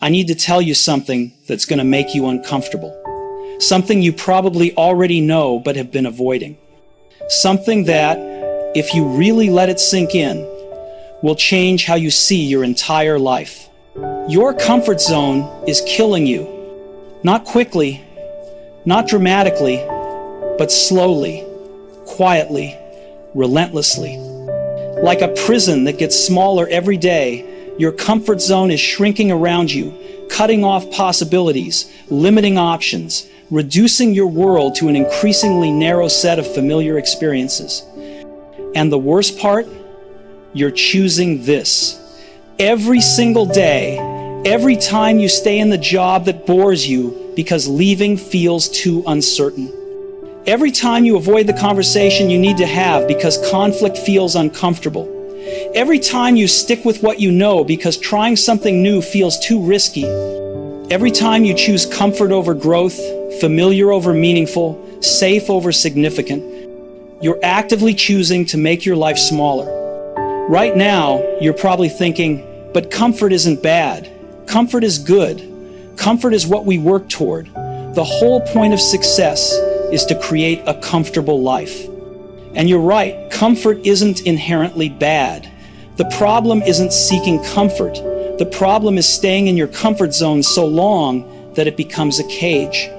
I need to tell you something that's going to make you uncomfortable. Something you probably already know but have been avoiding. Something that, if you really let it sink in, will change how you see your entire life. Your comfort zone is killing you. Not quickly, not dramatically, but slowly, quietly, relentlessly. Like a prison that gets smaller every day, your comfort zone is shrinking around you, cutting off possibilities, limiting options, reducing your world to an increasingly narrow set of familiar experiences. And the worst part? You're choosing this. Every single day, every time you stay in the job that bores you because leaving feels too uncertain. Every time you avoid the conversation you need to have because conflict feels uncomfortable. Every time you stick with what you know because trying something new feels too risky. Every time you choose comfort over growth, familiar over meaningful, safe over significant, you're actively choosing to make your life smaller. Right now, you're probably thinking, but comfort isn't bad. Comfort is good. Comfort is what we work toward. The whole point of success is to create a comfortable life. And you're right, comfort isn't inherently bad. The problem isn't seeking comfort. The problem is staying in your comfort zone so long that it becomes a cage.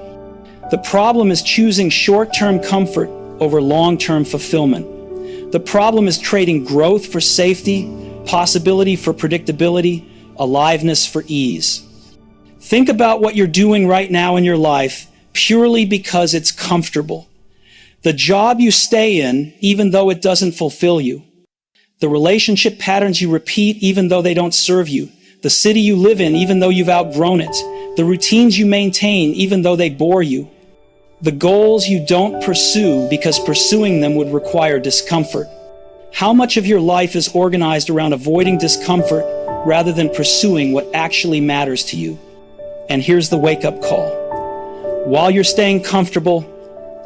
The problem is choosing short-term comfort over long-term fulfillment. The problem is trading growth for safety, possibility for predictability, aliveness for ease. Think about what you're doing right now in your life purely because it's comfortable. The job you stay in, even though it doesn't fulfill you. The relationship patterns you repeat, even though they don't serve you. The city you live in, even though you've outgrown it. The routines you maintain, even though they bore you. The goals you don't pursue because pursuing them would require discomfort. How much of your life is organized around avoiding discomfort rather than pursuing what actually matters to you? And here's the wake-up call. While you're staying comfortable,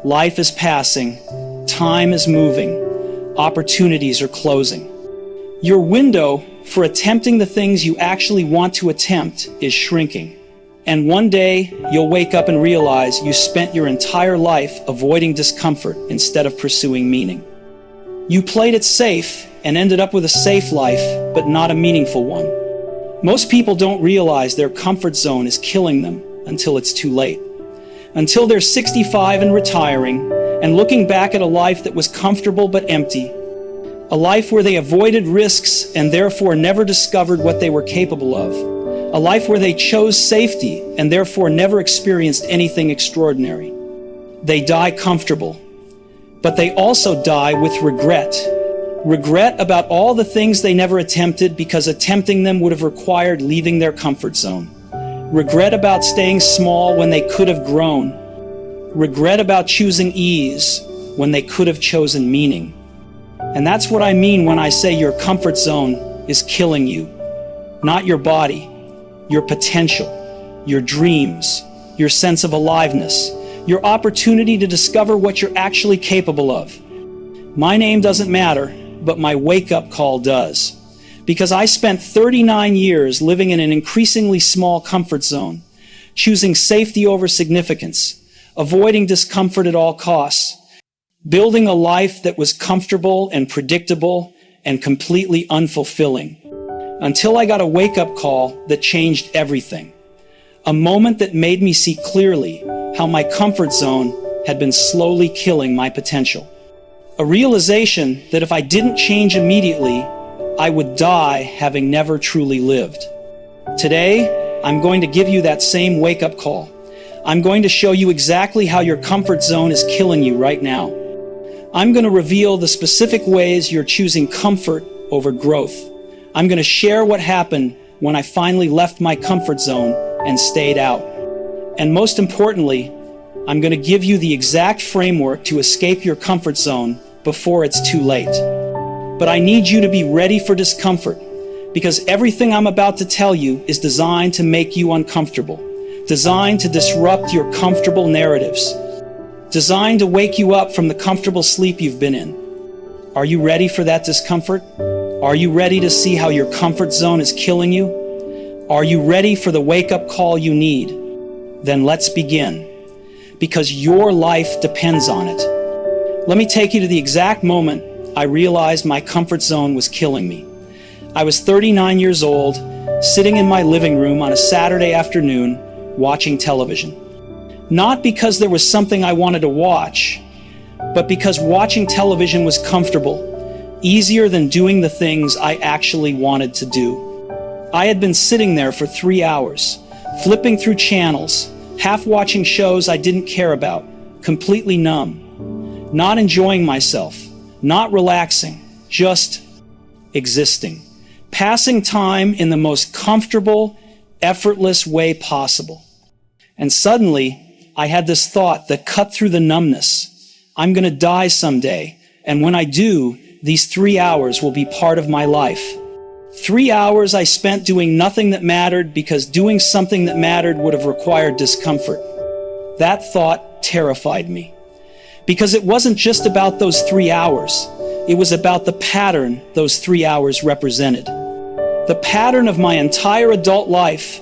life is passing, time is moving, opportunities are closing. Your window for attempting the things you actually want to attempt is shrinking. And one day, you'll wake up and realize you spent your entire life avoiding discomfort instead of pursuing meaning. You played it safe and ended up with a safe life, but not a meaningful one. Most people don't realize their comfort zone is killing them until it's too late. Until they're 65 and retiring, and looking back at a life that was comfortable but empty. A life where they avoided risks and therefore never discovered what they were capable of. A life where they chose safety and therefore never experienced anything extraordinary. They die comfortable, but they also die with regret. Regret about all the things they never attempted because attempting them would have required leaving their comfort zone. Regret about staying small when they could have grown. Regret about choosing ease when they could have chosen meaning. And that's what I mean when I say your comfort zone is killing you. Not your body, your potential, your dreams, your sense of aliveness, your opportunity to discover what you're actually capable of. My name doesn't matter, but my wake-up call does. Because I spent 39 years living in an increasingly small comfort zone, choosing safety over significance, avoiding discomfort at all costs, building a life that was comfortable and predictable and completely unfulfilling. Until I got a wake-up call that changed everything. A moment that made me see clearly how my comfort zone had been slowly killing my potential. A realization that if I didn't change immediately, I would die having never truly lived. Today, I'm going to give you that same wake-up call. I'm going to show you exactly how your comfort zone is killing you right now. I'm going to reveal the specific ways you're choosing comfort over growth. I'm going to share what happened when I finally left my comfort zone and stayed out. And most importantly, I'm going to give you the exact framework to escape your comfort zone before it's too late. But I need you to be ready for discomfort, because everything I'm about to tell you is designed to make you uncomfortable, designed to disrupt your comfortable narratives, designed to wake you up from the comfortable sleep you've been in. Are you ready for that discomfort? Are you ready to see how your comfort zone is killing you? Are you ready for the wake-up call you need? Then let's begin, because your life depends on it. Let me take you to the exact moment I realized my comfort zone was killing me. I was 39 years old, sitting in my living room on a Saturday afternoon, watching television. Not because there was something I wanted to watch, but because watching television was comfortable, easier than doing the things I actually wanted to do. I had been sitting there for 3 hours, flipping through channels, half watching shows I didn't care about, completely numb, not enjoying myself, not relaxing, just existing, passing time in the most comfortable, effortless way possible. And suddenly, I had this thought that cut through the numbness. I'm going to die someday, and when I do, these 3 hours will be part of my life. 3 hours I spent doing nothing that mattered because doing something that mattered would have required discomfort. That thought terrified me. Because it wasn't just about those 3 hours. It was about the pattern those 3 hours represented. The pattern of my entire adult life,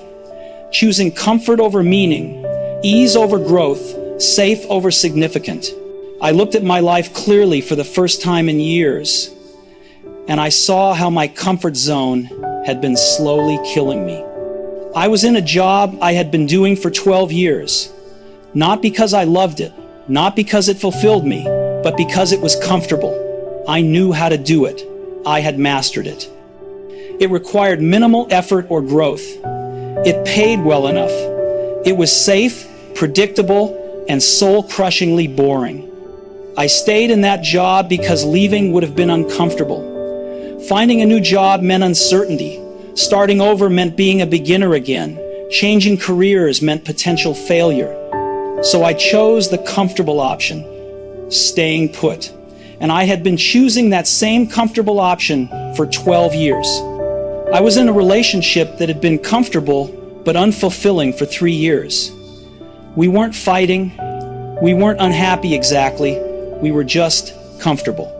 choosing comfort over meaning, ease over growth, safe over significant. I looked at my life clearly for the first time in years, and I saw how my comfort zone had been slowly killing me. I was in a job I had been doing for 12 years, not because I loved it, not because it fulfilled me, but because it was comfortable. I knew how to do it. I had mastered it. It required minimal effort or growth. It paid well enough. It was safe, predictable, and soul-crushingly boring. I stayed in that job because leaving would have been uncomfortable. Finding a new job meant uncertainty. Starting over meant being a beginner again. Changing careers meant potential failure. So I chose the comfortable option, staying put. And I had been choosing that same comfortable option for 12 years. I was in a relationship that had been comfortable but unfulfilling for 3 years. We weren't fighting. We weren't unhappy exactly. We were just comfortable.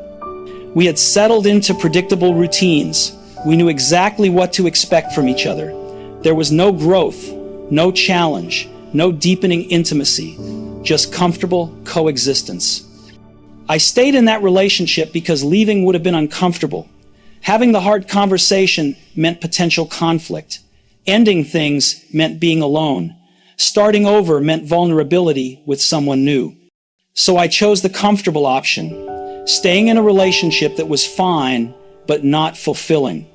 We had settled into predictable routines. We knew exactly what to expect from each other. There was no growth, no challenge, no deepening intimacy, just comfortable coexistence. I stayed in that relationship because leaving would have been uncomfortable. Having the hard conversation meant potential conflict. Ending things meant being alone. Starting over meant vulnerability with someone new. So I chose the comfortable option, staying in a relationship that was fine, but not fulfilling.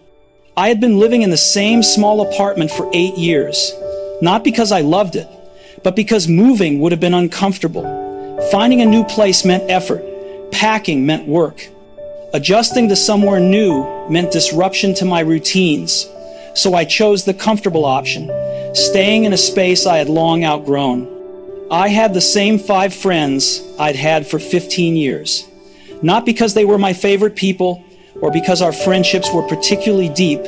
I had been living in the same small apartment for 8 years, not because I loved it, but because moving would have been uncomfortable. Finding a new place meant effort. Packing meant work. Adjusting to somewhere new meant disruption to my routines. So I chose the comfortable option, staying in a space I had long outgrown. I had the same 5 friends I'd had for 15 years. Not because they were my favorite people or because our friendships were particularly deep,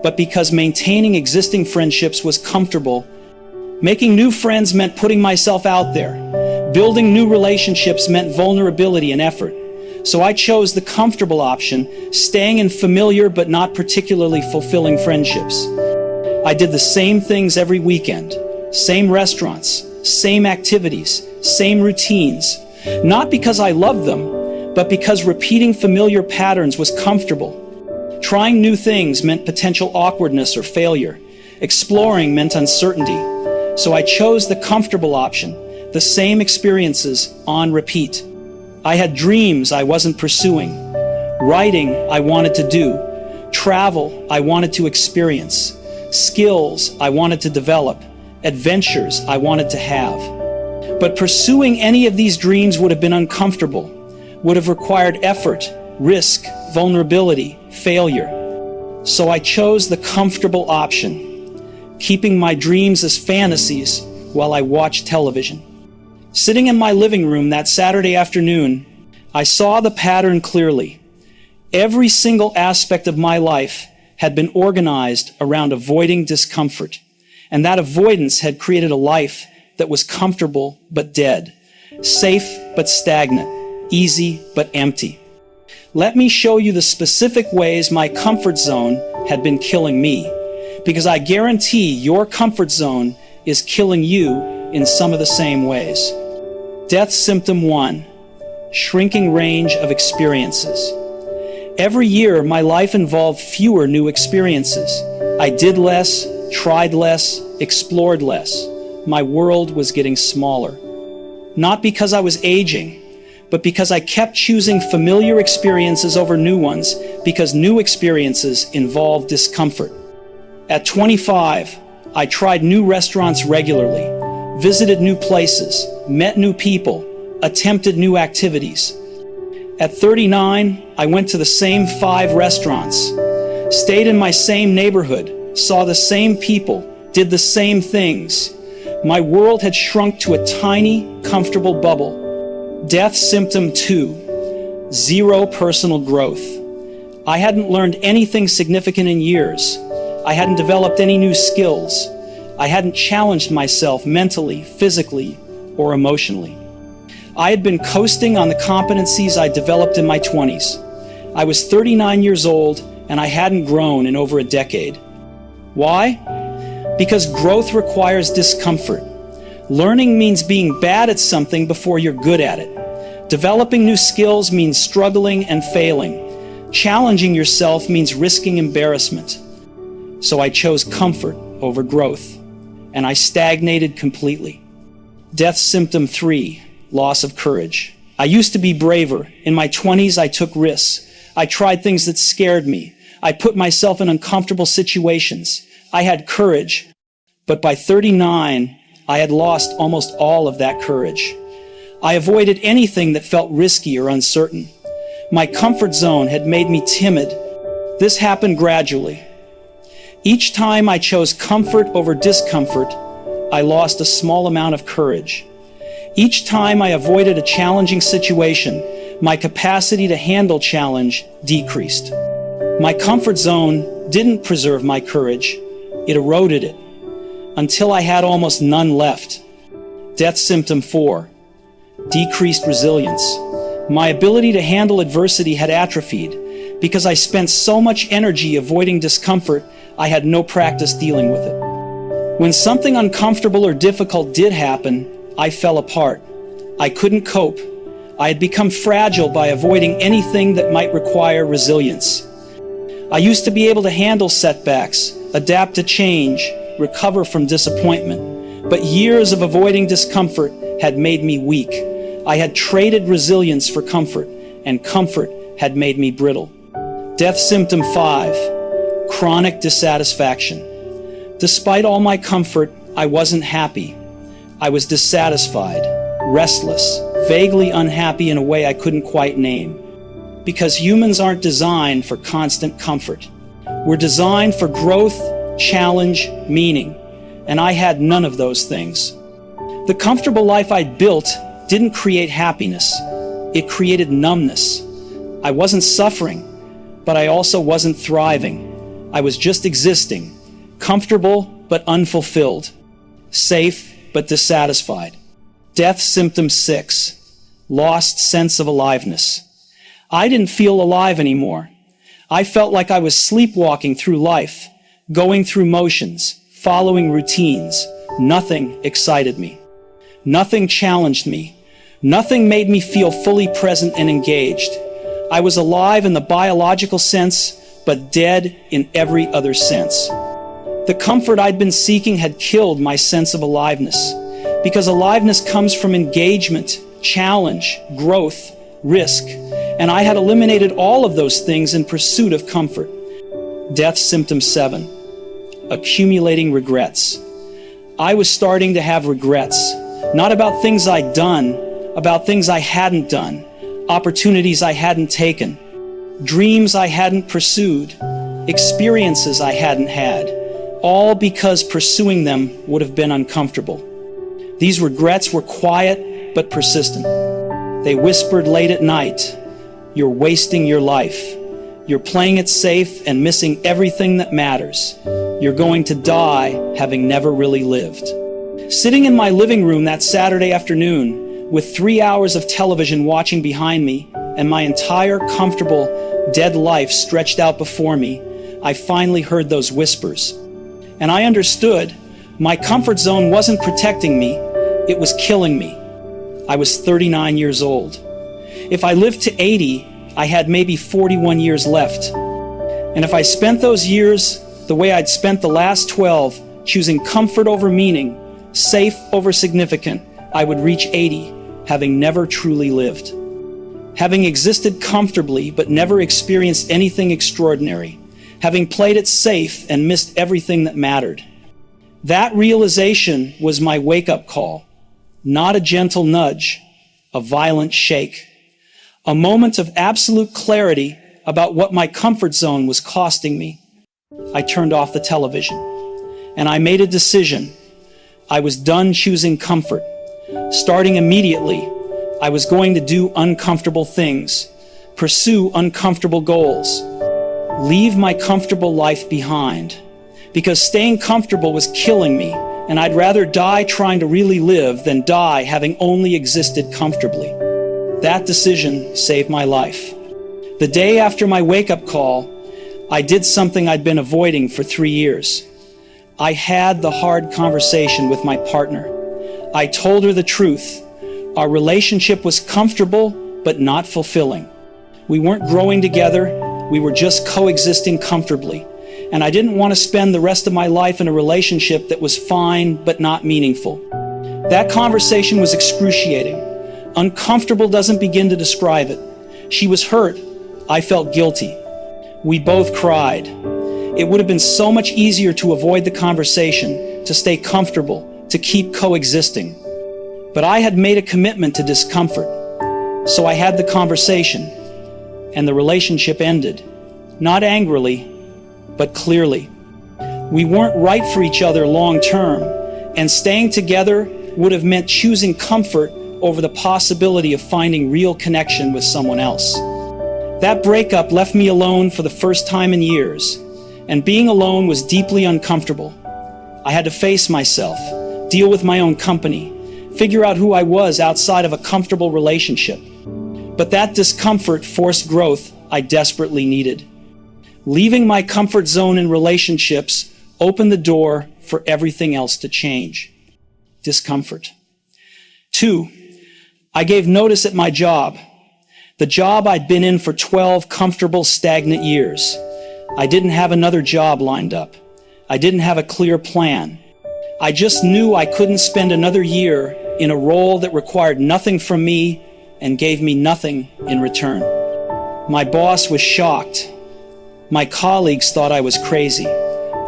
but because maintaining existing friendships was comfortable. Making new friends meant putting myself out there. Building new relationships meant vulnerability and effort. So I chose the comfortable option, staying in familiar but not particularly fulfilling friendships. I did the same things every weekend, same restaurants, same activities, same routines. Not because I loved them, but because repeating familiar patterns was comfortable. Trying new things meant potential awkwardness or failure. Exploring meant uncertainty. So I chose the comfortable option, the same experiences on repeat. I had dreams I wasn't pursuing. Writing I wanted to do. Travel I wanted to experience. Skills I wanted to develop. Adventures I wanted to have. But pursuing any of these dreams would have been uncomfortable, would have required effort, risk, vulnerability, failure. So I chose the comfortable option, keeping my dreams as fantasies while I watched television. Sitting in my living room that Saturday afternoon, I saw the pattern clearly. Every single aspect of my life had been organized around avoiding discomfort, and that avoidance had created a life that was comfortable but dead, safe but stagnant, easy but empty. Let me show you the specific ways my comfort zone had been killing me, because I guarantee your comfort zone is killing you in some of the same ways. Death symptom 1, shrinking range of experiences. Every year, my life involved fewer new experiences. I did less, tried less, explored less. My world was getting smaller. Not because I was aging, but because I kept choosing familiar experiences over new ones, because new experiences involve discomfort. At 25, I tried new restaurants regularly, visited new places, met new people, attempted new activities. At 39, I went to the same 5 restaurants, stayed in my same neighborhood, saw the same people, did the same things. My world had shrunk to a tiny, comfortable bubble. Death symptom 2, zero personal growth. I hadn't learned anything significant in years. I hadn't developed any new skills. I hadn't challenged myself mentally, physically, or emotionally. I had been coasting on the competencies I developed in my 20s. I was 39 years old, and I hadn't grown in over a decade. Why? Because growth requires discomfort. Learning means being bad at something before you're good at it. Developing new skills means struggling and failing. Challenging yourself means risking embarrassment. So I chose comfort over growth, and I stagnated completely. Death symptom 3, loss of courage. I used to be braver. In my 20s, I took risks. I tried things that scared me. I put myself in uncomfortable situations. I had courage. But by 39, I had lost almost all of that courage. I avoided anything that felt risky or uncertain. My comfort zone had made me timid. This happened gradually. Each time I chose comfort over discomfort, I lost a small amount of courage. Each time I avoided a challenging situation, my capacity to handle challenge decreased. My comfort zone didn't preserve my courage, it eroded it, until I had almost none left. Death symptom 4, decreased resilience. My ability to handle adversity had atrophied. Because I spent so much energy avoiding discomfort, I had no practice dealing with it. When something uncomfortable or difficult did happen, I fell apart. I couldn't cope. I had become fragile by avoiding anything that might require resilience. I used to be able to handle setbacks, adapt to change, recover from disappointment. But years of avoiding discomfort had made me weak. I had traded resilience for comfort, and comfort had made me brittle. Death symptom 5, chronic dissatisfaction. Despite all my comfort, I wasn't happy. I was dissatisfied, restless, vaguely unhappy in a way I couldn't quite name. Because humans aren't designed for constant comfort. We're designed for growth, challenge, meaning. And I had none of those things. The comfortable life I'd built didn't create happiness. It created numbness. I wasn't suffering, but I also wasn't thriving. I was just existing, comfortable but unfulfilled, safe but dissatisfied. Death symptom 6, lost sense of aliveness. I didn't feel alive anymore. I felt like I was sleepwalking through life, going through motions, following routines. Nothing excited me. Nothing challenged me. Nothing made me feel fully present and engaged. I was alive in the biological sense, but dead in every other sense. The comfort I'd been seeking had killed my sense of aliveness, because aliveness comes from engagement, challenge, growth, risk, and I had eliminated all of those things in pursuit of comfort. Death symptom 7, accumulating regrets. I was starting to have regrets, not about things I'd done, about things I hadn't done, opportunities I hadn't taken, dreams I hadn't pursued, experiences I hadn't had, all because pursuing them would have been uncomfortable. These regrets were quiet but persistent. They whispered late at night, "You're wasting your life. You're playing it safe and missing everything that matters. You're going to die having never really lived." Sitting in my living room that Saturday afternoon, with 3 hours of television watching behind me and my entire comfortable, dead life stretched out before me, I finally heard those whispers. And I understood my comfort zone wasn't protecting me, it was killing me. I was 39 years old. If I lived to 80, I had maybe 41 years left. And if I spent those years the way I'd spent the last 12, choosing comfort over meaning, safe over significant, I would reach 80, having never truly lived. Having existed comfortably but never experienced anything extraordinary. Having played it safe and missed everything that mattered. That realization was my wake-up call, not a gentle nudge, a violent shake. A moment of absolute clarity about what my comfort zone was costing me. I turned off the television, and I made a decision. I was done choosing comfort. Starting immediately, I was going to do uncomfortable things, pursue uncomfortable goals, leave my comfortable life behind, because staying comfortable was killing me, and I'd rather die trying to really live than die having only existed comfortably. That decision saved my life. The day after my wake-up call, I did something I'd been avoiding for 3 years. I had the hard conversation with my partner. I told her the truth. Our relationship was comfortable, but not fulfilling. We weren't growing together. We were just coexisting comfortably. And I didn't want to spend the rest of my life in a relationship that was fine, but not meaningful. That conversation was excruciating. Uncomfortable doesn't begin to describe it. She was hurt. I felt guilty. We both cried. It would have been so much easier to avoid the conversation, to stay comfortable, to keep coexisting. But I had made a commitment to discomfort. So I had the conversation, and the relationship ended. Not angrily, but clearly. We weren't right for each other long term, and staying together would have meant choosing comfort over the possibility of finding real connection with someone else. That breakup left me alone for the first time in years, and being alone was deeply uncomfortable. I had to face myself, deal with my own company, figure out who I was outside of a comfortable relationship. But that discomfort forced growth I desperately needed. Leaving my comfort zone in relationships opened the door for everything else to change. Discomfort. 2, I gave notice at my job. The job I'd been in for 12 comfortable, stagnant years. I didn't have another job lined up. I didn't have a clear plan. I just knew I couldn't spend another year in a role that required nothing from me and gave me nothing in return. My boss was shocked. My colleagues thought I was crazy.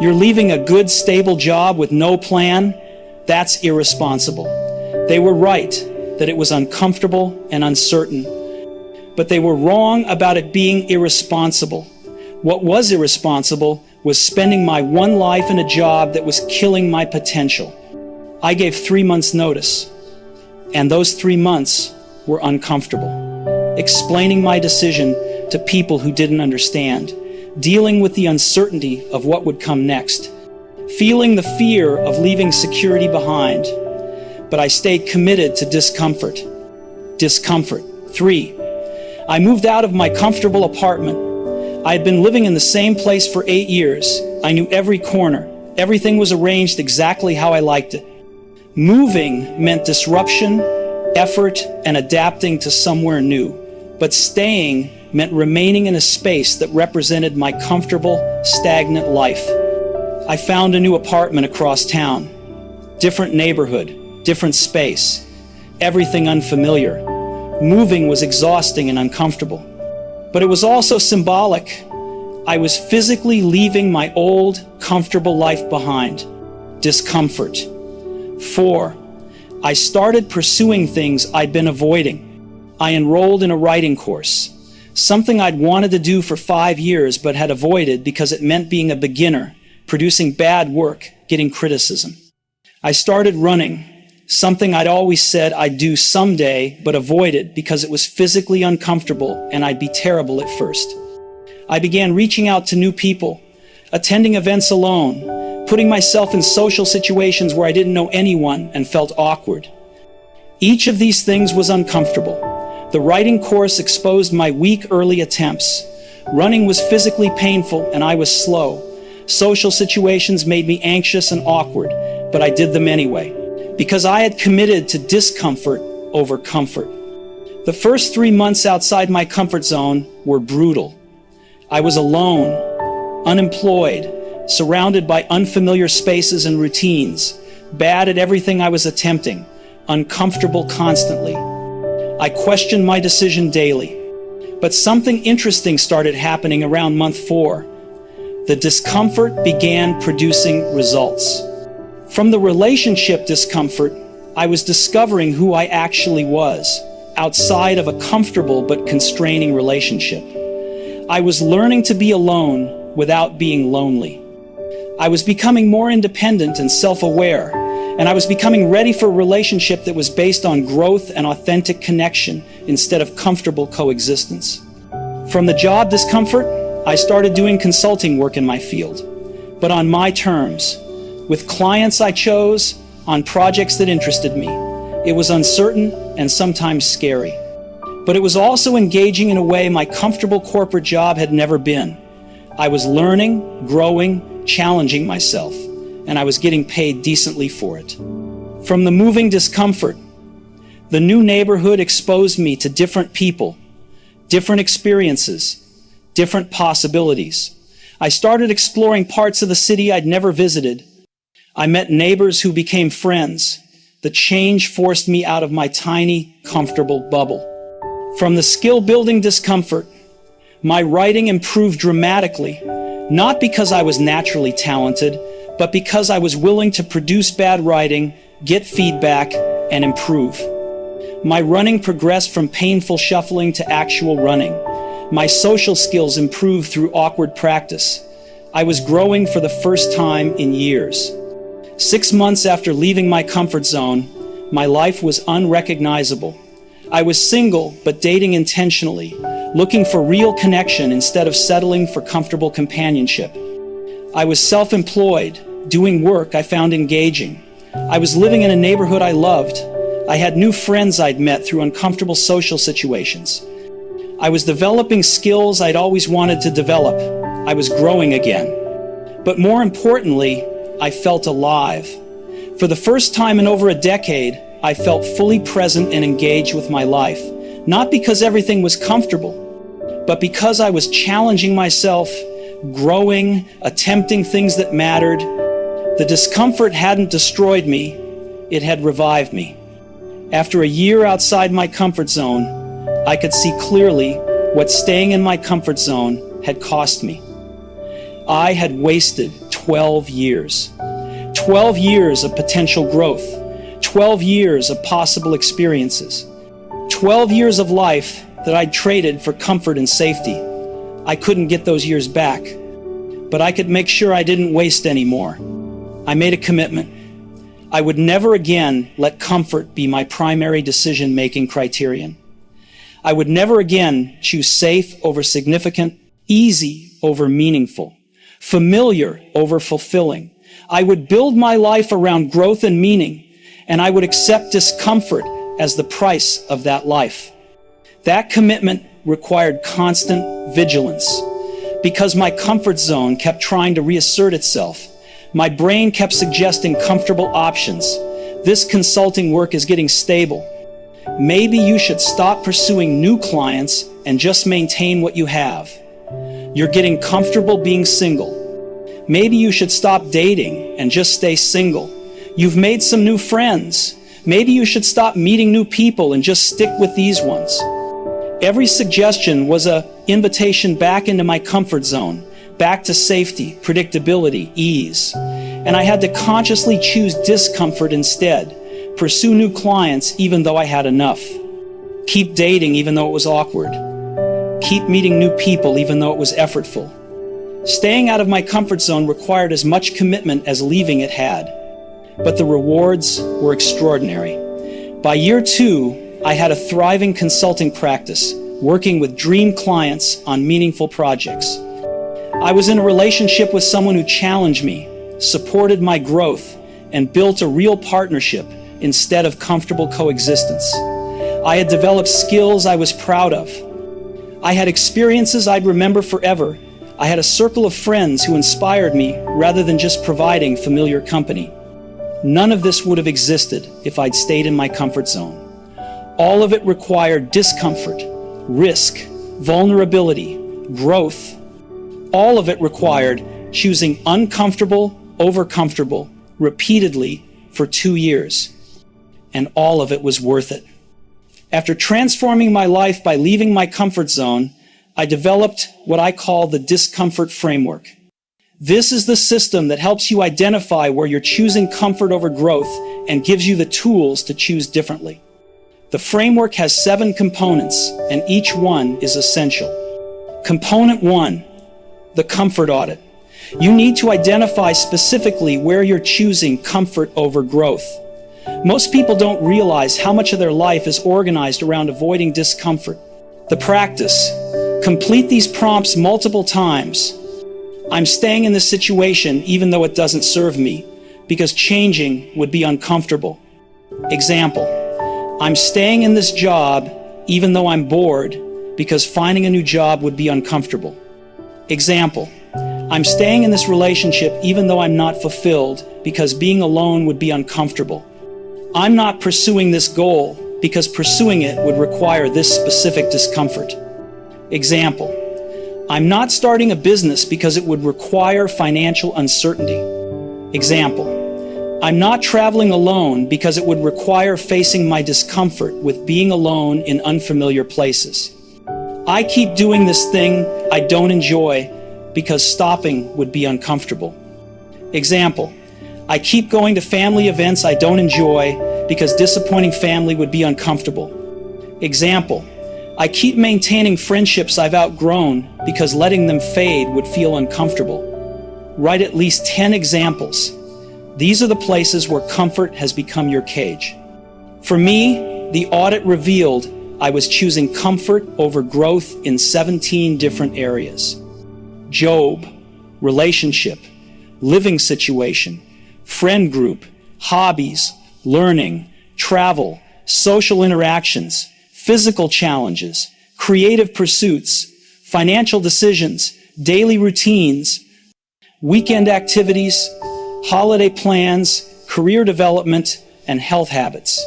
You're leaving a good, stable job with no plan? That's irresponsible. They were right that it was uncomfortable and uncertain. But they were wrong about it being irresponsible. What was irresponsible was spending my one life in a job that was killing my potential. I gave 3 months' notice, and those 3 months were uncomfortable. Explaining my decision to people who didn't understand, dealing with the uncertainty of what would come next, feeling the fear of leaving security behind. But I stayed committed to discomfort. Discomfort. 3, I moved out of my comfortable apartment. I had been living in the same place for 8 years. I knew every corner. Everything was arranged exactly how I liked it. Moving meant disruption, effort, and adapting to somewhere new. But staying meant remaining in a space that represented my comfortable, stagnant life. I found a new apartment across town. Different neighborhood, different space. Everything unfamiliar. Moving was exhausting and uncomfortable. But it was also symbolic. I was physically leaving my old, comfortable life behind. Discomfort. 4, I started pursuing things I'd been avoiding. I enrolled in a writing course, something I'd wanted to do for 5 years but had avoided because it meant being a beginner, producing bad work, getting criticism. I started running, something I'd always said I'd do someday but avoided because it was physically uncomfortable and I'd be terrible at first. I began reaching out to new people, attending events alone, putting myself in social situations where I didn't know anyone and felt awkward. Each of these things was uncomfortable. The writing course exposed my weak early attempts. Running was physically painful and I was slow. Social situations made me anxious and awkward, but I did them anyway, because I had committed to discomfort over comfort. The first 3 months outside my comfort zone were brutal. I was alone, unemployed, surrounded by unfamiliar spaces and routines, bad at everything I was attempting, uncomfortable constantly. I questioned my decision daily. But something interesting started happening around month 4. The discomfort began producing results. From the relationship discomfort, I was discovering who I actually was, outside of a comfortable but constraining relationship. I was learning to be alone without being lonely. I was becoming more independent and self-aware, and I was becoming ready for a relationship that was based on growth and authentic connection instead of comfortable coexistence. From the job discomfort, I started doing consulting work in my field, but on my terms, with clients I chose, on projects that interested me. It was uncertain and sometimes scary, but it was also engaging in a way my comfortable corporate job had never been. I was learning, growing, challenging myself, and I was getting paid decently for it. From the moving discomfort, the new neighborhood exposed me to different people, different experiences, different possibilities. I started exploring parts of the city I'd never visited. I met neighbors who became friends. The change forced me out of my tiny, comfortable bubble. From the skill-building discomfort, my writing improved dramatically, not because I was naturally talented, but because I was willing to produce bad writing, get feedback, and improve. My running progressed from painful shuffling to actual running. My social skills improved through awkward practice. I was growing for the first time in years. 6 months after leaving my comfort zone, my life was unrecognizable. I was single, but dating intentionally, looking for real connection instead of settling for comfortable companionship. I was self-employed, doing work I found engaging. I was living in a neighborhood I loved. I had new friends I'd met through uncomfortable social situations. I was developing skills I'd always wanted to develop. I was growing again. But more importantly, I felt alive. For the first time in over a decade, I felt fully present and engaged with my life, not because everything was comfortable, but because I was challenging myself, growing, attempting things that mattered. The discomfort hadn't destroyed me, it had revived me. After a year outside my comfort zone, I could see clearly what staying in my comfort zone had cost me. I had wasted 12 years. 12 years of potential growth. 12 years of possible experiences. 12 years of life that I'd traded for comfort and safety. I couldn't get those years back, but I could make sure I didn't waste any more. I made a commitment. I would never again let comfort be my primary decision-making criterion. I would never again choose safe over significant, easy over meaningful, familiar over fulfilling. I would build my life around growth and meaning, and I would accept discomfort as the price of that life. That commitment required constant vigilance. Because my comfort zone kept trying to reassert itself, my brain kept suggesting comfortable options. This consulting work is getting stable. Maybe you should stop pursuing new clients and just maintain what you have. You're getting comfortable being single. Maybe you should stop dating and just stay single. You've made some new friends. Maybe you should stop meeting new people and just stick with these ones. Every suggestion was an invitation back into my comfort zone, back to safety, predictability, ease. And I had to consciously choose discomfort instead, pursue new clients even though I had enough, keep dating even though it was awkward, keep meeting new people even though it was effortful. Staying out of my comfort zone required as much commitment as leaving it had, but the rewards were extraordinary. By year 2, I had a thriving consulting practice, working with dream clients on meaningful projects. I was in a relationship with someone who challenged me, supported my growth, and built a real partnership instead of comfortable coexistence. I had developed skills I was proud of. I had experiences I'd remember forever. I had a circle of friends who inspired me rather than just providing familiar company. None of this would have existed if I'd stayed in my comfort zone. All of it required discomfort, risk, vulnerability, growth. All of it required choosing uncomfortable over comfortable repeatedly for 2 years. And all of it was worth it. After transforming my life by leaving my comfort zone, I developed what I call the discomfort framework. This is the system that helps you identify where you're choosing comfort over growth and gives you the tools to choose differently. The framework has 7 components, and each one is essential. Component 1, the comfort audit. You need to identify specifically where you're choosing comfort over growth. Most people don't realize how much of their life is organized around avoiding discomfort. The practice. Complete these prompts multiple times. I'm staying in this situation even though it doesn't serve me, because changing would be uncomfortable. Example. I'm staying in this job even though I'm bored, because finding a new job would be uncomfortable. Example. I'm staying in this relationship even though I'm not fulfilled, because being alone would be uncomfortable. I'm not pursuing this goal because pursuing it would require this specific discomfort. Example. I'm not starting a business because it would require financial uncertainty. Example. I'm not traveling alone because it would require facing my discomfort with being alone in unfamiliar places. I keep doing this thing I don't enjoy because stopping would be uncomfortable. Example. I keep going to family events I don't enjoy because disappointing family would be uncomfortable. Example. I keep maintaining friendships I've outgrown because letting them fade would feel uncomfortable. Write at least 10 examples. These are the places where comfort has become your cage. For me, the audit revealed I was choosing comfort over growth in 17 different areas. Job, relationship, living situation, friend group, hobbies, learning, travel, social interactions, physical challenges, creative pursuits, financial decisions, daily routines, weekend activities, holiday plans, career development, and health habits.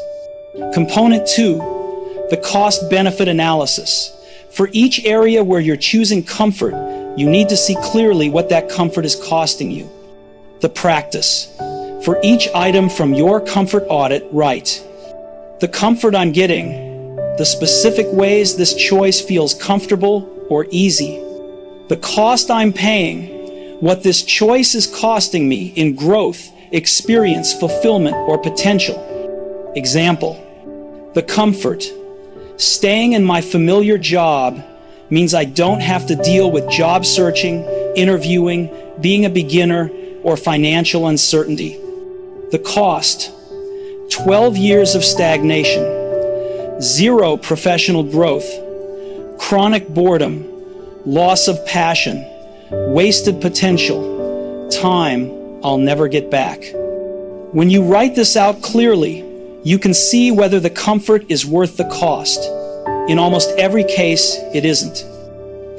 Component 2, the cost-benefit analysis. For each area where you're choosing comfort, you need to see clearly what that comfort is costing you. The practice. For each item from your comfort audit, write the comfort I'm getting, the specific ways this choice feels comfortable or easy, the cost I'm paying, what this choice is costing me in growth, experience, fulfillment, or potential. Example, the comfort. Staying in my familiar job means I don't have to deal with job searching, interviewing, being a beginner, or financial uncertainty. The cost, 12 years of stagnation, 0 professional growth, chronic boredom, loss of passion, wasted potential, time I'll never get back. When you write this out clearly, you can see whether the comfort is worth the cost. In almost every case, it isn't.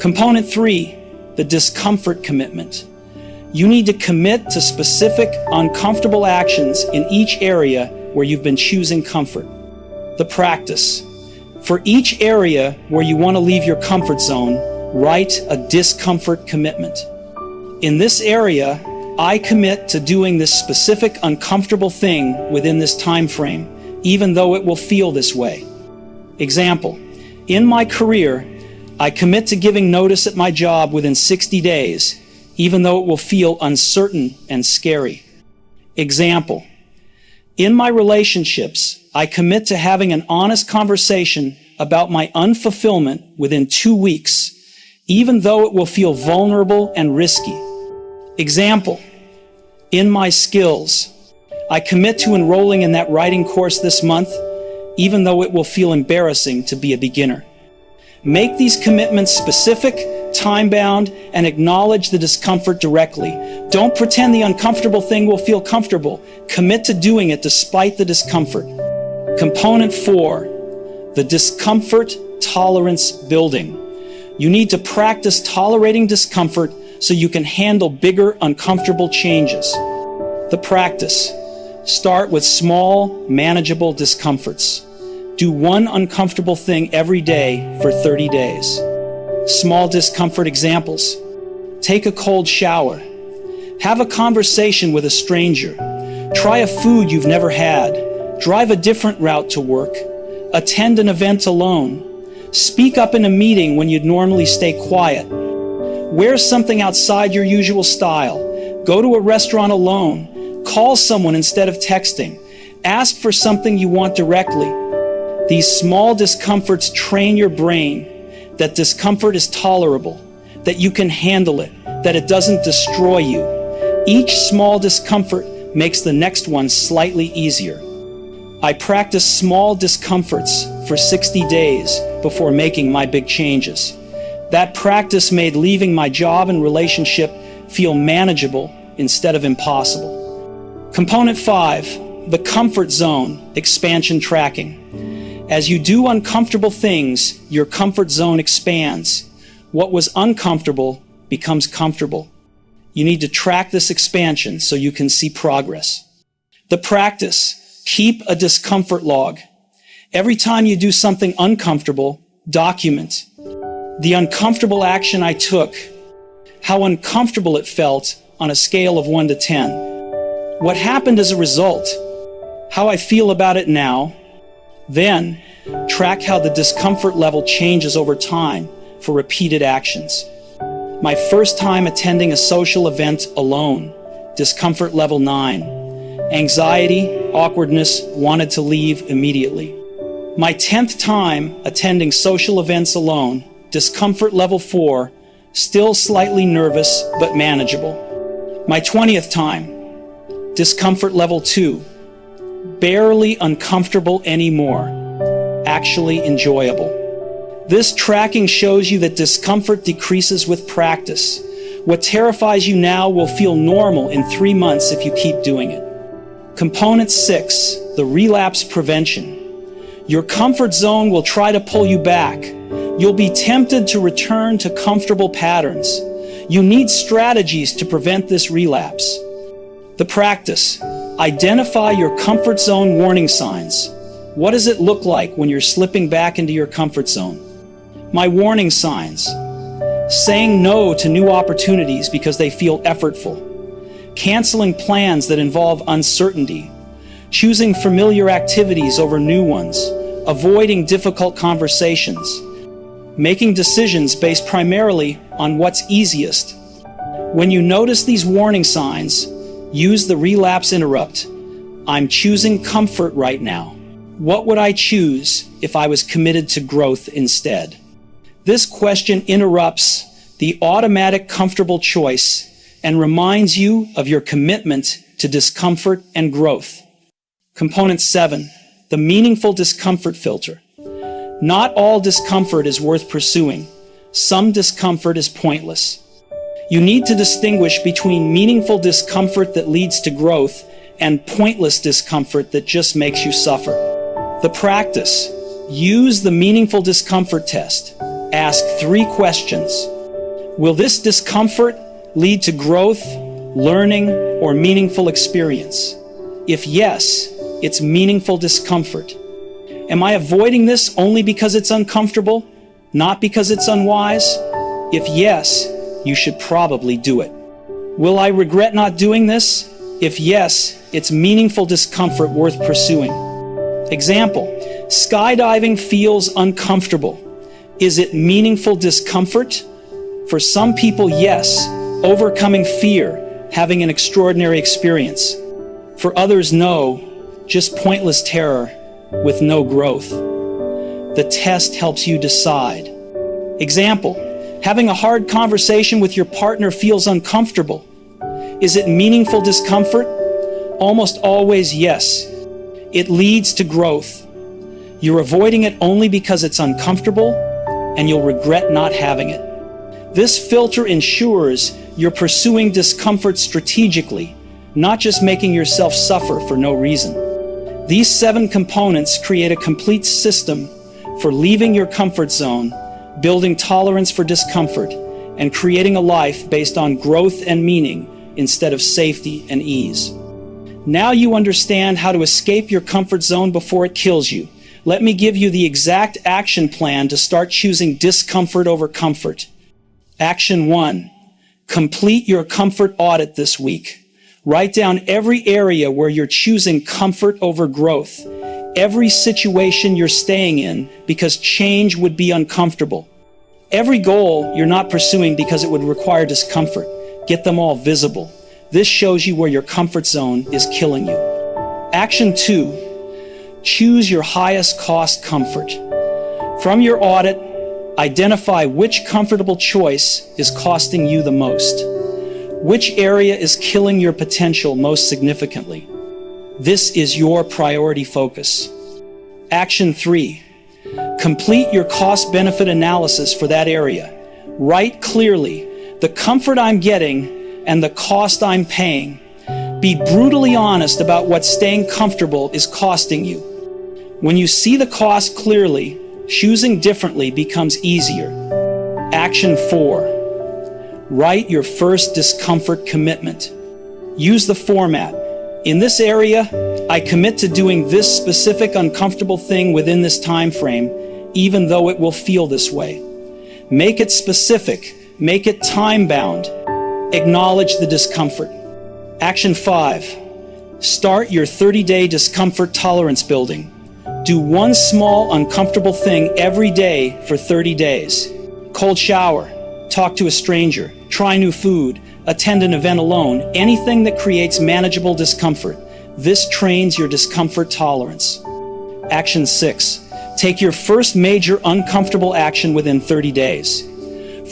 Component 3, the discomfort commitment. You need to commit to specific, uncomfortable actions in each area where you've been choosing comfort. The practice. For each area where you want to leave your comfort zone, write a discomfort commitment. In this area, I commit to doing this specific uncomfortable thing within this time frame, even though it will feel this way. Example, in my career, I commit to giving notice at my job within 60 days, even though it will feel uncertain and scary. Example, in my relationships, I commit to having an honest conversation about my unfulfillment within 2 weeks, even though it will feel vulnerable and risky. Example, in my skills, I commit to enrolling in that writing course this month, even though it will feel embarrassing to be a beginner. Make these commitments specific, time-bound, and acknowledge the discomfort directly. Don't pretend the uncomfortable thing will feel comfortable. Commit to doing it despite the discomfort. Component 4, the discomfort tolerance building. You need to practice tolerating discomfort so you can handle bigger, uncomfortable changes. The practice. Start with small, manageable discomforts. Do one uncomfortable thing every day for 30 days. Small discomfort examples. Take a cold shower. Have a conversation with a stranger. Try a food you've never had. Drive a different route to work. Attend an event alone. Speak up in a meeting when you'd normally stay quiet. Wear something outside your usual style. Go to a restaurant alone. Call someone instead of texting. Ask for something you want directly. These small discomforts train your brain that discomfort is tolerable, that you can handle it, that it doesn't destroy you. Each small discomfort makes the next one slightly easier. I practiced small discomforts for 60 days before making my big changes. That practice made leaving my job and relationship feel manageable instead of impossible. Component 5, the comfort zone expansion tracking. As you do uncomfortable things, your comfort zone expands. What was uncomfortable becomes comfortable. You need to track this expansion so you can see progress. The practice, keep a discomfort log. Every time you do something uncomfortable, document. The uncomfortable action I took, how uncomfortable it felt on a scale of 1 to 10. What happened as a result, how I feel about it now. Then, track how the discomfort level changes over time for repeated actions. My first time attending a social event alone, discomfort level 9. Anxiety, awkwardness, wanted to leave immediately. My 10th time attending social events alone, discomfort level 4, still slightly nervous but manageable. My 20th time, discomfort level 2, barely uncomfortable anymore, actually enjoyable. This tracking shows you that discomfort decreases with practice. What terrifies you now will feel normal in 3 months if you keep doing it. Component 6, the relapse prevention. Your comfort zone will try to pull you back. You'll be tempted to return to comfortable patterns. You need strategies to prevent this relapse. The practice, identify your comfort zone warning signs. What does it look like when you're slipping back into your comfort zone? My warning signs. Saying no to new opportunities because they feel effortful. Canceling plans that involve uncertainty. Choosing familiar activities over new ones. Avoiding difficult conversations. Making decisions based primarily on what's easiest. When you notice these warning signs, use the relapse interrupt. I'm choosing comfort right now. What would I choose if I was committed to growth instead? This question interrupts the automatic comfortable choice and reminds you of your commitment to discomfort and growth. Component 7, the meaningful discomfort filter. Not all discomfort is worth pursuing. Some discomfort is pointless. You need to distinguish between meaningful discomfort that leads to growth and pointless discomfort that just makes you suffer. The practice, use the meaningful discomfort test. Ask 3 questions. Will this discomfort lead to growth, learning, or meaningful experience? If yes, it's meaningful discomfort. Am I avoiding this only because it's uncomfortable, not because it's unwise? If yes, you should probably do it. Will I regret not doing this? If yes, it's meaningful discomfort worth pursuing. Example, skydiving feels uncomfortable. Is it meaningful discomfort? For some people, yes, overcoming fear, having an extraordinary experience. For others, no, just pointless terror with no growth. The test helps you decide. Example, having a hard conversation with your partner feels uncomfortable. Is it meaningful discomfort? Almost always yes. It leads to growth. You're avoiding it only because it's uncomfortable, and you'll regret not having it. This filter ensures you're pursuing discomfort strategically, not just making yourself suffer for no reason. These 7 components create a complete system for leaving your comfort zone, building tolerance for discomfort, and creating a life based on growth and meaning instead of safety and ease. Now you understand how to escape your comfort zone before it kills you. Let me give you the exact action plan to start choosing discomfort over comfort. Action 1. Complete your comfort audit this week. Write down every area where you're choosing comfort over growth, every situation you're staying in because change would be uncomfortable, every goal you're not pursuing because it would require discomfort. Get them all visible. This shows you where your comfort zone is killing you. Action 2. Choose your highest cost comfort. From your audit, identify which comfortable choice is costing you the most. Which area is killing your potential most significantly? This is your priority focus. Action 3. Complete your cost-benefit analysis for that area. Write clearly the comfort I'm getting and the cost I'm paying. Be brutally honest about what staying comfortable is costing you. When you see the cost clearly, choosing differently becomes easier. Action 4. Write your first discomfort commitment. Use the format. In this area, I commit to doing this specific uncomfortable thing within this time frame, even though it will feel this way. Make it specific. Make it time-bound. Acknowledge the discomfort. Action 5. Start your 30-day discomfort tolerance building. Do one small, uncomfortable thing every day for 30 days. Cold shower, talk to a stranger, try new food, attend an event alone, anything that creates manageable discomfort. This trains your discomfort tolerance. Action 6. Take your first major uncomfortable action within 30 days.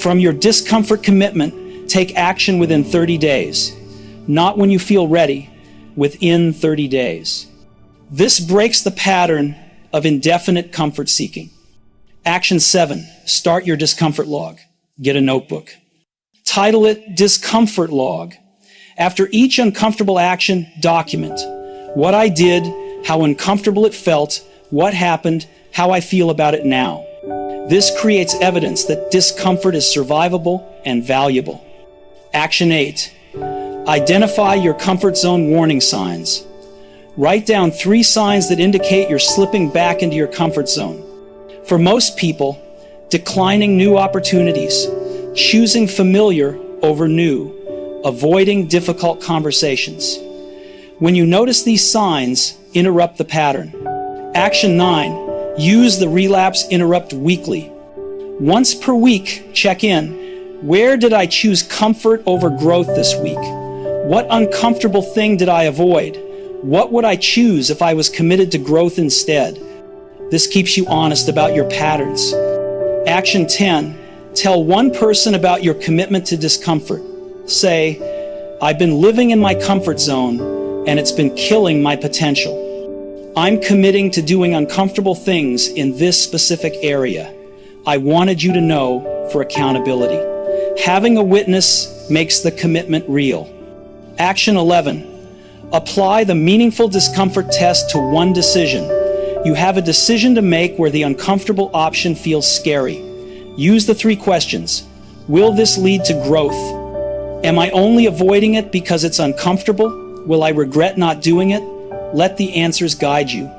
From your discomfort commitment, take action within 30 days. Not when you feel ready, within 30 days. This breaks the pattern of indefinite comfort seeking. Action 7. Start your discomfort log. Get a notebook. Title it Discomfort Log. After each uncomfortable action, document what I did, how uncomfortable it felt, what happened, how I feel about it now. This creates evidence that discomfort is survivable and valuable. Action 8. Identify your comfort zone warning signs. Write down 3 signs that indicate you're slipping back into your comfort zone. For most people, declining new opportunities, choosing familiar over new, avoiding difficult conversations. When you notice these signs, interrupt the pattern. Action 9. Use the relapse interrupt weekly. Once per week, check in. Where did I choose comfort over growth this week? What uncomfortable thing did I avoid? What would I choose if I was committed to growth instead? This keeps you honest about your patterns. Action 10. Tell one person about your commitment to discomfort. Say, I've been living in my comfort zone and it's been killing my potential. I'm committing to doing uncomfortable things in this specific area. I wanted you to know for accountability. Having a witness makes the commitment real. Action 11. Apply the meaningful discomfort test to one decision. You have a decision to make where the uncomfortable option feels scary. Use the 3 questions. Will this lead to growth? Am I only avoiding it because it's uncomfortable? Will I regret not doing it? Let the answers guide you.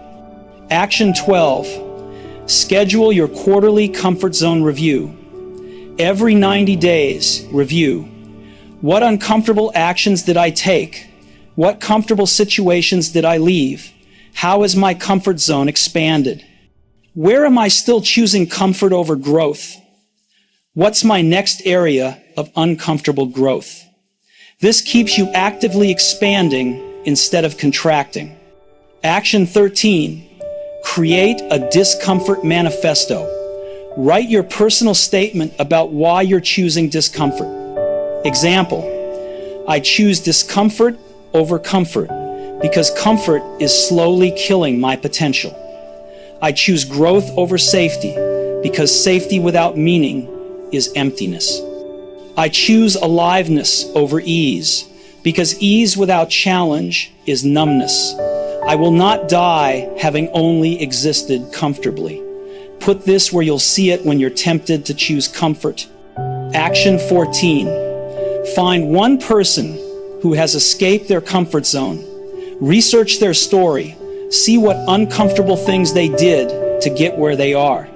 Action 12. Schedule your quarterly comfort zone review. Every 90 days, review. What uncomfortable actions did I take? What comfortable situations did I leave? How has my comfort zone expanded? Where am I still choosing comfort over growth? What's my next area of uncomfortable growth? This keeps you actively expanding instead of contracting. Action 13. Create a discomfort manifesto. Write your personal statement about why you're choosing discomfort. Example, I choose discomfort over comfort because comfort is slowly killing my potential. I choose growth over safety because safety without meaning is emptiness. I choose aliveness over ease because ease without challenge is numbness. I will not die having only existed comfortably. Put this where you'll see it when you're tempted to choose comfort. Action 14. Find one person who has escaped their comfort zone. Research their story. See what uncomfortable things they did to get where they are.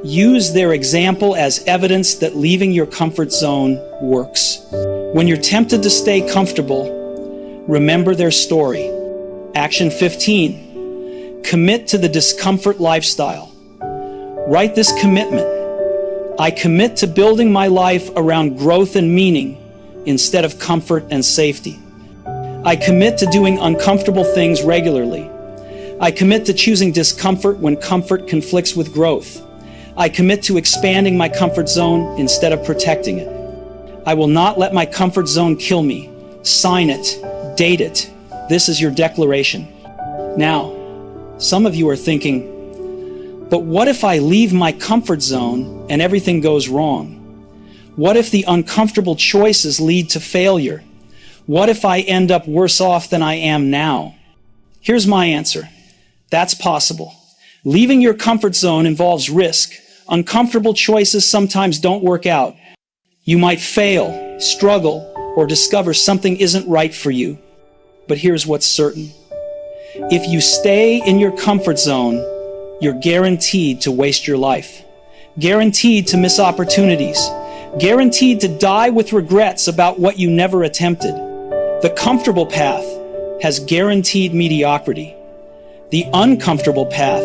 Use their example as evidence that leaving your comfort zone works. When you're tempted to stay comfortable, remember their story. Action 15. Commit to the discomfort lifestyle. Write this commitment. I commit to building my life around growth and meaning instead of comfort and safety. I commit to doing uncomfortable things regularly. I commit to choosing discomfort when comfort conflicts with growth. I commit to expanding my comfort zone instead of protecting it. I will not let my comfort zone kill me. Sign it. Date it. This is your declaration. Now, some of you are thinking, but what if I leave my comfort zone and everything goes wrong? What if the uncomfortable choices lead to failure? What if I end up worse off than I am now? Here's my answer. That's possible. Leaving your comfort zone involves risk. Uncomfortable choices sometimes don't work out. You might fail, struggle, or discover something isn't right for you. But here's what's certain. If you stay in your comfort zone, you're guaranteed to waste your life, guaranteed to miss opportunities, guaranteed to die with regrets about what you never attempted. The comfortable path has guaranteed mediocrity. The uncomfortable path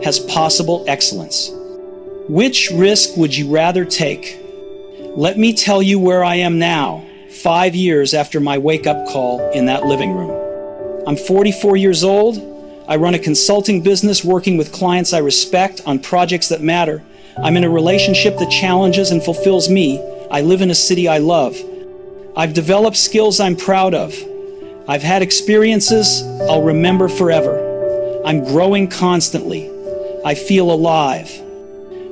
has possible excellence. Which risk would you rather take? Let me tell you where I am now, 5 years after my wake-up call in that living room. I'm 44 years old. I run a consulting business working with clients I respect on projects that matter. I'm in a relationship that challenges and fulfills me. I live in a city I love. I've developed skills I'm proud of. I've had experiences I'll remember forever. I'm growing constantly. I feel alive.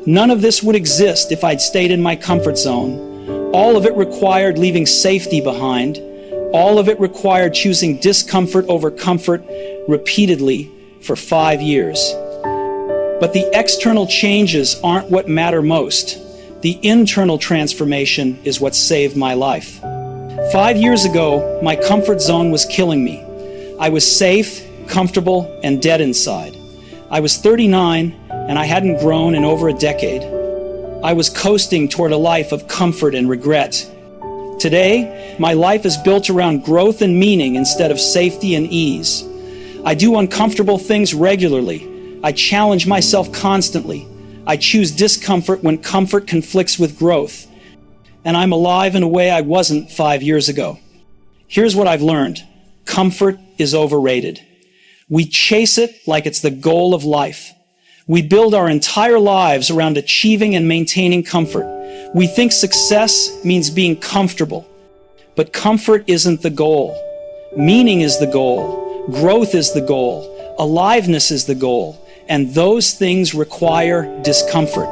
None of this would exist if I'd stayed in my comfort zone. All of it required leaving safety behind. All of it required choosing discomfort over comfort repeatedly for 5 years. But the external changes aren't what matter most. The internal transformation is what saved my life. 5 years ago, my comfort zone was killing me. I was safe, comfortable, and dead inside. I was 39, and I hadn't grown in over a decade. I was coasting toward a life of comfort and regret. Today, my life is built around growth and meaning instead of safety and ease. I do uncomfortable things regularly. I challenge myself constantly. I choose discomfort when comfort conflicts with growth. And I'm alive in a way I wasn't 5 years ago. Here's what I've learned. Comfort is overrated. We chase it like it's the goal of life. We build our entire lives around achieving and maintaining comfort. We think success means being comfortable. But comfort isn't the goal. Meaning is the goal. Growth is the goal. Aliveness is the goal. And those things require discomfort.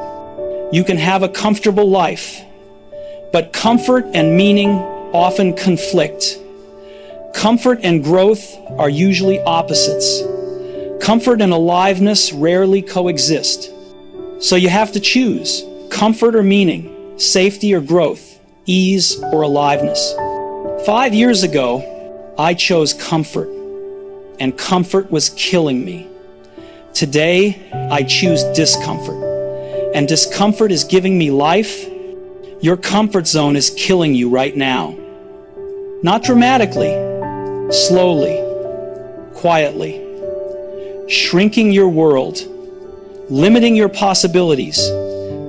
You can have a comfortable life, but comfort and meaning often conflict. Comfort and growth are usually opposites. Comfort and aliveness rarely coexist. So you have to choose comfort or meaning, safety or growth, ease or aliveness. 5 years ago, I chose comfort, and comfort was killing me. Today, I choose discomfort, and discomfort is giving me life. Your comfort zone is killing you right now. Not dramatically, slowly, quietly. Shrinking your world, limiting your possibilities,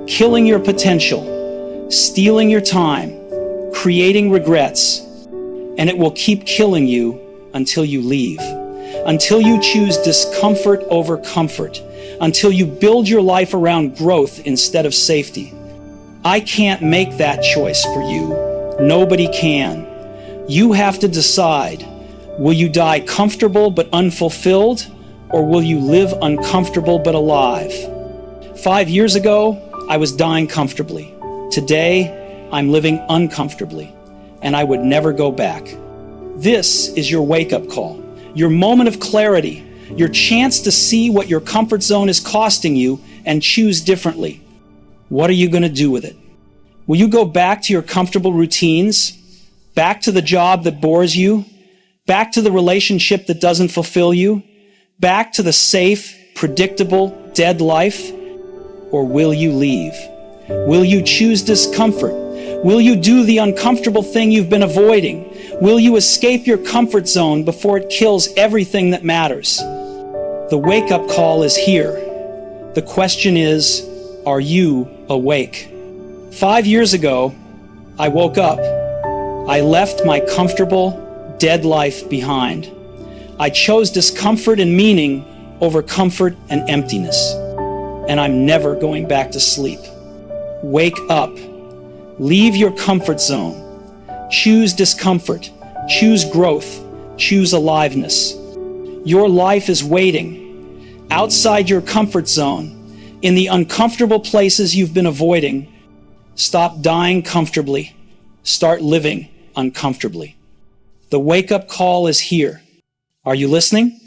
killing your potential, stealing your time, creating regrets, and it will keep killing you until you leave, until you choose discomfort over comfort, until you build your life around growth instead of safety. I can't make that choice for you. Nobody can. You have to decide, will you die comfortable but unfulfilled? Or will you live uncomfortable but alive? 5 years ago, I was dying comfortably. Today, I'm living uncomfortably, and I would never go back. This is your wake-up call, your moment of clarity, your chance to see what your comfort zone is costing you and choose differently. What are you going to do with it? Will you go back to your comfortable routines? Back to the job that bores you? Back to the relationship that doesn't fulfill you? Back to the safe, predictable, dead life? Or will you leave? Will you choose discomfort? Will you do the uncomfortable thing you've been avoiding? Will you escape your comfort zone before it kills everything that matters? The wake-up call is here. The question is, are you awake? 5 years ago, I woke up. I left my comfortable, dead life behind. I chose discomfort and meaning over comfort and emptiness. And I'm never going back to sleep. Wake up. Leave your comfort zone. Choose discomfort. Choose growth. Choose aliveness. Your life is waiting. Outside your comfort zone, in the uncomfortable places you've been avoiding, stop dying comfortably. Start living uncomfortably. The wake-up call is here. Are you listening?